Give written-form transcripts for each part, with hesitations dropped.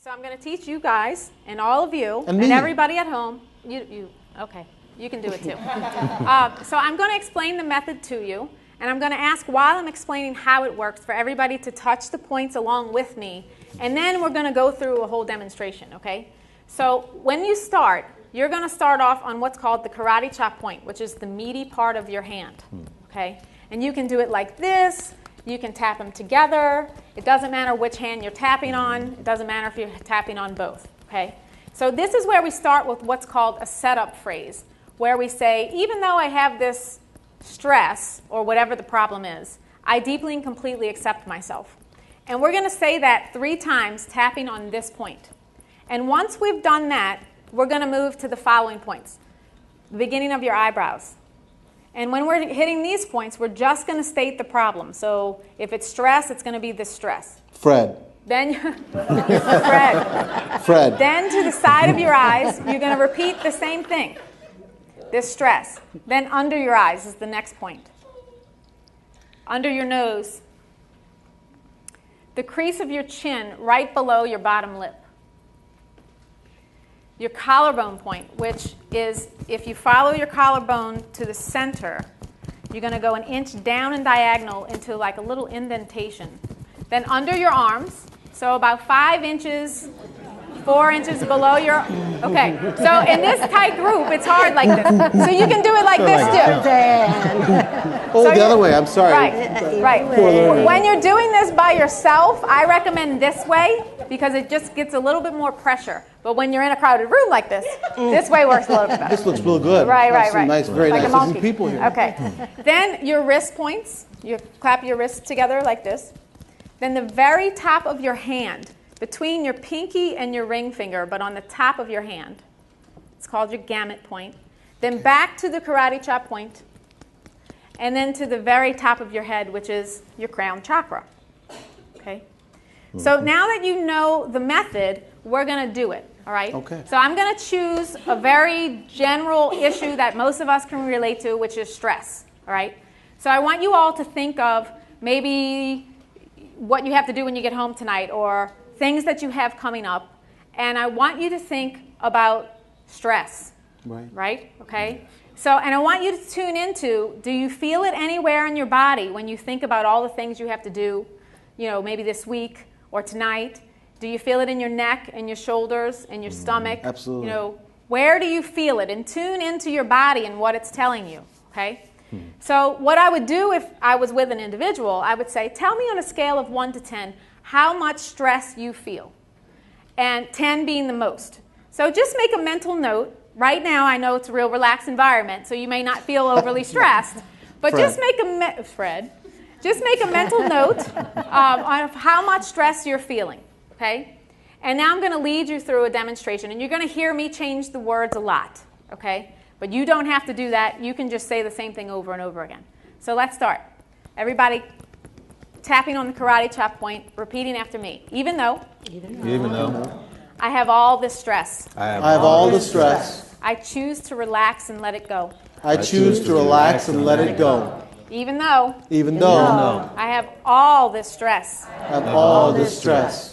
So I'm going to teach you guys and all of you and everybody at home. Okay, you can do it too. So I'm going to explain the method to you, and I'm going to ask while I'm explaining how it works for everybody to touch the points along with me, and then we're going to go through a whole demonstration, okay? So when you start, you're going to start off on what's called the karate chop point, which is the meaty part of your hand, okay? And you can do it like this. You can tap them together. It doesn't matter which hand you're tapping on. It doesn't matter if you're tapping on both, okay? So this is where we start with what's called a setup phrase, where we say, even though I have this stress or whatever the problem is, I deeply and completely accept myself. And we're going to say that 3 times, tapping on this point. And once we've done that, we're going to move to the following points. The beginning of your eyebrows. And when we're hitting these points, we're just going to state the problem. So if it's stress, it's going to be this stress. Fred. Then Fred. Fred. Then to the side of your eyes, you're going to repeat the same thing. This stress. Then under your eyes is the next point. Under your nose. The crease of your chin right below your bottom lip. Your collarbone point, which is if you follow your collarbone to the center, you're going to go 1 inch down and diagonal into like a little indentation. Then under your arms, so about 5 inches, 4 inches below your... Okay, so in this tight group, it's hard like this. So you can do it like this too. Oh, so the other way, I'm sorry. Right. When you're doing this by yourself, I recommend this way because it just gets a little bit more pressure. But when you're in a crowded room like this way works a little bit better. This looks real good. Right. Nice, very like nice looking people here. Okay. Then your wrist points. You clap your wrists together like this. Then the very top of your hand, between your pinky and your ring finger, but on the top of your hand. It's called your gamut point. Then back to the karate chop point. And then to the very top of your head, which is your crown chakra. Okay? So now that you know the method, we're going to do it. All right? Okay. So I'm going to choose a very general issue that most of us can relate to, which is stress. All right? So I want you all to think of maybe what you have to do when you get home tonight or things that you have coming up. And I want you to think about stress. Right? Okay? So, and I want you to tune into, do you feel it anywhere in your body when you think about all the things you have to do, maybe this week or tonight? Do you feel it in your neck and your shoulders and your stomach? Absolutely. Where do you feel it? And tune into your body and what it's telling you, okay? So what I would do if I was with an individual, I would say, tell me on a scale of 1 to 10 how much stress you feel, and 10 being the most. So just make a mental note. Right now, I know it's a real relaxed environment, so you may not feel overly stressed, but Fred. just make a mental note of how much stress you're feeling. Okay? And now I'm going to lead you through a demonstration, and you're going to hear me change the words a lot, okay? But you don't have to do that. You can just say the same thing over and over again. So let's start. Everybody tapping on the karate chop point, repeating after me. Even though I have all this stress. I have all the stress. I choose to relax and let it go. I choose to relax and let it go. Even though I have all this stress.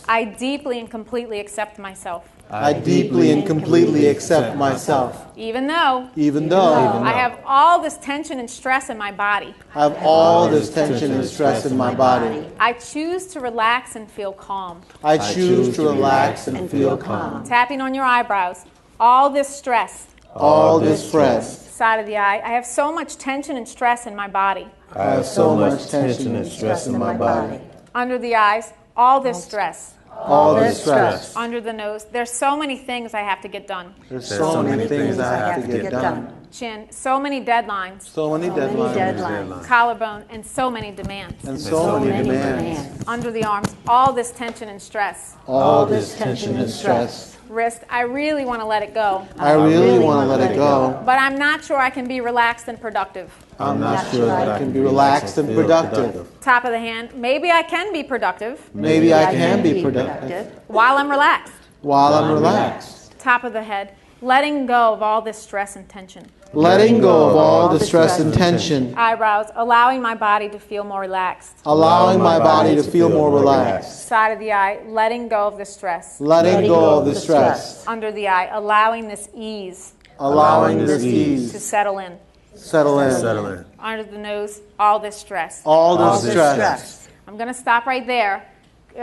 I deeply and completely accept myself. I deeply and completely accept myself. Even though I have all this tension and stress in my body. I have all this tension and stress in my body. I choose to relax and feel calm. I choose to relax and feel calm. Tapping on your eyebrows. All this stress. All this stress. Side of the eye. I have so much tension and stress in my body. I have so much tension and stress in my body. Under the eyes. All this stress. All this stress. Under the nose. There's so many things I have to get done. There's so many things I have to get done. Chin. So many deadlines. So many deadlines. Collarbone. And so many demands. And so many demands. Under the arms. All this tension and stress. All this tension and stress. Wrist. I really want to let it go. I really want to let it go. But I'm not sure I can be relaxed and productive. I'm not sure that I can be relaxed and productive. Top of the hand. Maybe I can be productive. Maybe I can be productive. While I'm relaxed. While I'm relaxed. Top of the head. Letting go of all this stress and tension. letting go of all distress and tension, eyebrows, allowing my body to feel more relaxed, allowing my body to feel more relaxed, side of the eye, letting go of the stress, letting go of the stress, under the eye, allowing this ease allowing this to ease settle in, settle in, under the nose, all this stress. all the stress. I'm going to stop right there.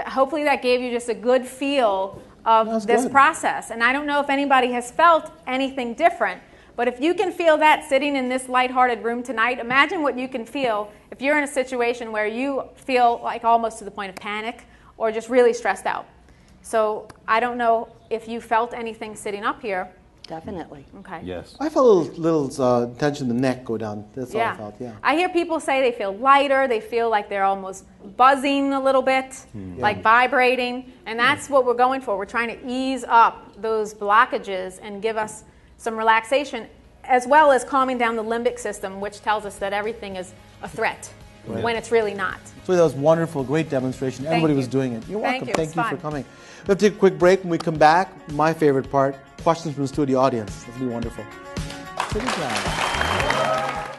Hopefully that gave you just a good feel of this good. process. And I don't know if anybody has felt anything different, but if you can feel that sitting in this lighthearted room tonight, imagine what you can feel if you're in a situation where you feel like almost to the point of panic or just really stressed out. So I don't know if you felt anything sitting up here. Definitely. Okay. Yes. I felt a little tension in the neck go down. That's all I felt, yeah. I hear people say they feel lighter, they feel like they're almost buzzing a little bit, like vibrating, and that's what we're going for. We're trying to ease up those blockages and give us some relaxation, as well as calming down the limbic system, which tells us that everything is a threat when it's really not. So that was wonderful, great demonstration. Everybody was doing it. You're welcome. Thank you for coming. We have to take a quick break. When we come back, my favorite part, questions from the studio audience. That'll be wonderful. Good job.